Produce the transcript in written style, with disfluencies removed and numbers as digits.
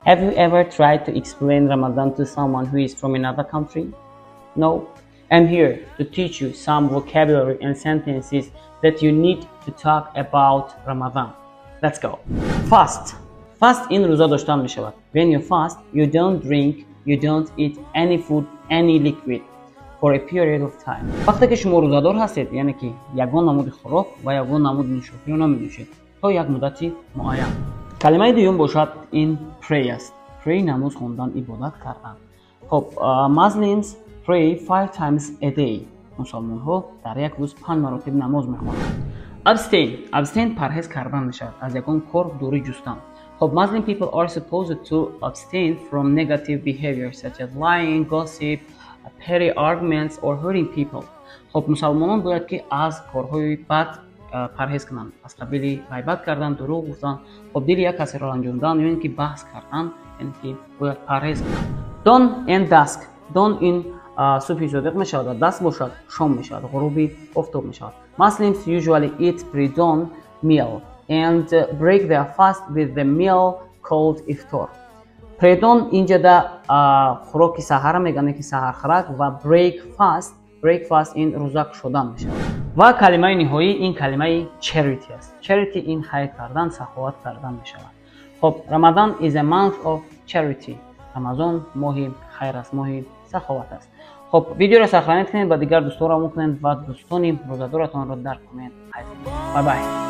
Have you ever tried to explain Ramadan to someone who is from another country? No? I'm here to teach you some vocabulary and sentences that you need to talk about Ramadan. Let's go. Fast. Fast in روزه داشتن می شود. When you fast, you don't drink, you don't eat any food, any liquid for a period of time. وقتی که شما روزه‌دار هستید یعنی که یگان نمود خوراک و یگان نمود نوشیدنی رو نمی‌نوشید تا یک مدتی معین. کلمه دوم باشد این pray است. Pray نماز خواندن، عبادت کردن. خب Muslims pray 5 times a day. مسلمان ها در یک روز 5 مرتبه نماز میخوانند. Abstain پرهیز کردن میشود، از یگان کار دوری جستن. خب Muslim people are supposed to abstain from negative behavior such as lying, gossip, petty arguments or hurting people. خب مسلمانان باید که از کارهای بد پرهیز کنند، از قبیل غیبت کردن، دروغ گفتن، خب دل یک کسی را رنجاندن یا اینکه بحث کردن، یعنی که باید پرهیز کنند. Dawn and dusk. Dawn in صبح صادق می شود، دست باشد شام می شود، غروبی آفتاب می شود. Muslims usually eat pre-dawn meal and break their fast with the meal called iftar. Pre-dawn اینجا در خوراک سحر میگن که سحر خوراک و break fast این روزه شدن می شود. و کلمه نهایی این کلمه charity است. charity این خیر کردن، سخاوت کردن می شود. خب Ramadan is a month of charity. رمضان ماه خیر است، ماه سخاوت است. خب ویدیو را سرخلاینت کنید و دیگر دوستان را مکنید و دوستان روزه‌دارتان را در کامنت حذف کنید. بای بای.